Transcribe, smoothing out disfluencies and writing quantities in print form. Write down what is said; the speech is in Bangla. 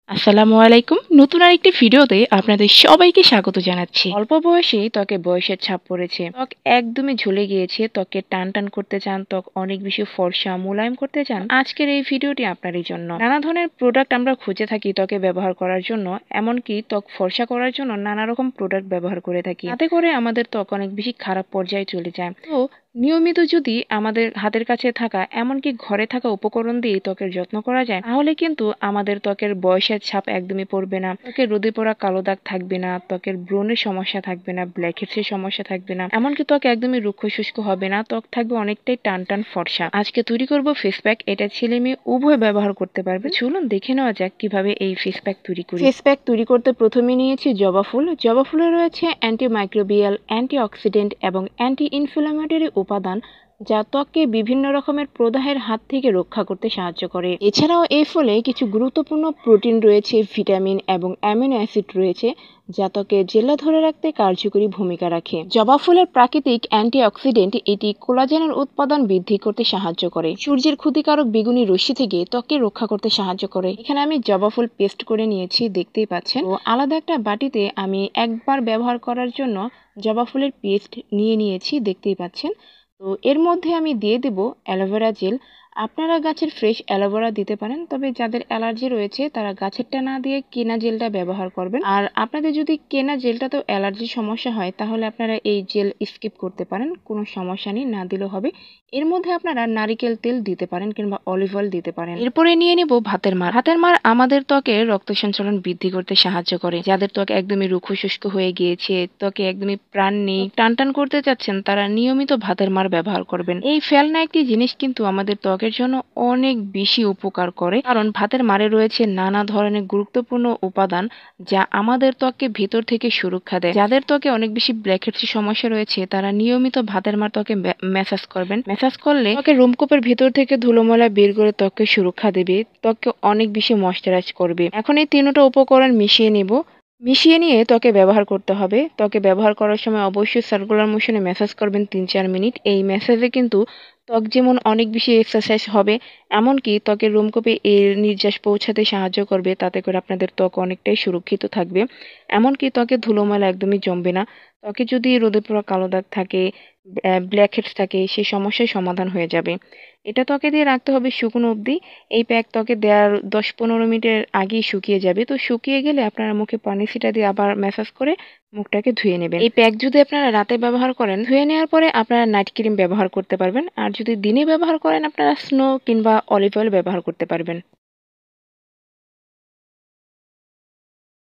আসসালামু আলাইকুম। নতুন আরেকটি ভিডিওতে আপনাদের সবাইকে স্বাগত জানাচ্ছি। অল্প বয়সেই ত্বকে বয়সের ছাপ পড়েছে, ত্বক একদমই ঝুলে গিয়েছে, ত্বকে টান টান করতে চান, ত্বক অনেক বেশি ফর্সা মোলায়েম করতে চান, আজকের এই ভিডিওটি আপনারই জন্য। নানা ধরনের প্রোডাক্ট আমরা খুঁজে থাকি ত্বকে ব্যবহার করার জন্য, এমনকি ত্বক ফর্সা করার জন্য নানা রকম প্রোডাক্ট ব্যবহার করে থাকি। তাতে করে আমাদের ত্বক অনেক বেশি খারাপ পর্যায়ে চলে যায়। তো নিয়মিত যদি আমাদের হাতের কাছে থাকা এমনকি ঘরে থাকা উপকরণ দিয়ে ত্বকের যত্ন করা যায়, তাহলে কিন্তু আমাদের ত্বকের বয়সের ছাপ একদমই পড়বে না, ত্বকের রোদে পড়া কালো দাগ থাকবে না, ত্বকের ব্রণের সমস্যা থাকবে না, ব্ল্যাকহেডসের সমস্যা থাকবে না, এমনকি ত্বক একদমই রুক্ষ শুষ্ক হবে না, ত্বক থাকবে অনেকটাই টান টান ফর্সা। আজকে তৈরি করব ফেস প্যাক। এটা ছেলে মেয়ে উভয় ব্যবহার করতে পারবে। চলুন দেখে নেওয়া যাক কিভাবে এই ফেস প্যাক তৈরি করি। ফেস প্যাক তৈরি করতে প্রথমে নিয়েছি জবা ফুল। জবা ফুলে রয়েছে অ্যান্টিমাইক্রোবিয়াল, অ্যান্টিঅক্সিডেন্ট এবং অ্যান্টি ইনফ্ল্যামেটরি উপাদান, যা ত্বককে বিভিন্ন রকমের প্রদাহের হাত থেকে রক্ষা করতে সাহায্য করে। এছাড়াও এই ফলে কিছু গুরুত্বপূর্ণ প্রোটিন রয়েছে, ভিটামিন এবং অ্যামিনো অ্যাসিড রয়েছে, যা ত্বকে জেলা ধরে রাখতে কার্যকরী ভূমিকা রাখে। জবা ফুলের প্রাকৃতিক অ্যান্টিঅক্সিডেন্ট এটি কোলাজেনের উৎপাদন বৃদ্ধি করতে সাহায্য করে, সূর্যের ক্ষতিকারক বেগুনি রশ্মি থেকে ত্বককে রক্ষা করতে সাহায্য করে। এখানে আমি জবা ফুল পেস্ট করে নিয়েছি, দেখতেই পাচ্ছেন। তো আলাদা একটা বাটিতে আমি একবার ব্যবহার করার জন্য জবা ফুলের পেস্ট নিয়ে নিয়েছি, দেখতেই পাচ্ছেন। তো এর মধ্যে আমি দিয়ে দেব অ্যালোভেরা জেল। আপনারা গাছের ফ্রেশ অ্যালোভেরা দিতে পারেন, তবে যাদের অ্যালার্জি রয়েছে তারা গাছেরটা না দিয়ে কেনা জেলটা ব্যবহার করবেন। আর আপনাদের যদি কেনা জেলটাতেও অ্যালার্জির সমস্যা হয়, তাহলে আপনারা এই জেল স্কিপ করতে পারেন, কোনো সমস্যা নেই, না দিলেও হবে। এর মধ্যে আপনারা নারিকেল তেল দিতে পারেন কিংবা অলিভ অয়েল দিতে পারেন। এরপরে নিয়ে নেব ভাতের মাড়। ভাতের মাড় আমাদের ত্বকের রক্ত সঞ্চালন বৃদ্ধি করতে সাহায্য করে। যাদের ত্বক একদমই রুক্ষ শুষ্ক হয়ে গিয়েছে, ত্বকে একদমই প্রাণ নেই, টান টান করতে চাচ্ছেন, তারা নিয়মিত ভাতের মাড় ব্যবহার করবেন। এই ফেলনা একটি জিনিস কিন্তু আমাদের ত্বকের জন্য অনেক বেশি উপকার করে, কারণ ভাতের মাড়ে রয়েছে নানা ধরনের গুরুত্বপূর্ণ উপাদান, যা আমাদের ত্বককে ভেতর থেকে সুরক্ষা দেয়। যাদের ত্বকে অনেক বেশি ব্ল্যাকহেডসের সমস্যা রয়েছে, তারা নিয়মিত ভাতের মাড় ত্বকে ম্যাসাজ করবেন। ম্যাসাজ করলে ত্বকের রোমকূপের ভেতর থেকে ধুলোময়লা বের করে ত্বককে সুরক্ষা দেবে, ত্বককে অনেক বেশি ময়শ্চারাইজ করবে। এখন এই তিনটা উপকরণ মিশিয়ে নেব। মিশিয়ে নিয়ে ত্বকে ব্যবহার করতে হবে। ত্বকে ব্যবহার করার সময় অবশ্যই সার্কুলার মোশনে ম্যাসাজ করবেন ৩-৪ মিনিট। এই ম্যাসাজে কিন্তু ত্বক যেমন অনেক বেশি এক্সারসাইজ হবে, এমনকি ত্বকের রোমকূপে এর নির্যাস পৌঁছাতে সাহায্য করবে। তাতে করে আপনাদের ত্বক অনেকটাই সুরক্ষিত থাকবে, এমনকি ত্বকে ধুলোময়লা একদমই জমবে না। ত্বকে যদি রোদে পোড়া কালো দাগ থাকে, ব্ল্যাকহেডস থাকে, সেই সমস্যার সমাধান হয়ে যাবে। এটা ত্বকে দিয়ে রাখতে হবে শুকনো অবধি। এই প্যাক ত্বকে দেওয়ার ১০-১৫ মিনিটের আগেই শুকিয়ে যাবে। তো শুকিয়ে গেলে আপনারা মুখে পানি ছিটা দিয়ে আবার ম্যাসাজ করে মুখটাকে ধুয়ে নেবেন। এই প্যাক যদি আপনারা রাতে ব্যবহার করেন, ধুয়ে নেওয়ার পরে আপনারা নাইট ক্রিম ব্যবহার করতে পারবেন। আর যদি দিনে ব্যবহার করেন, আপনারা স্নো কিংবা অলিভ অয়েল ব্যবহার করতে পারবেন।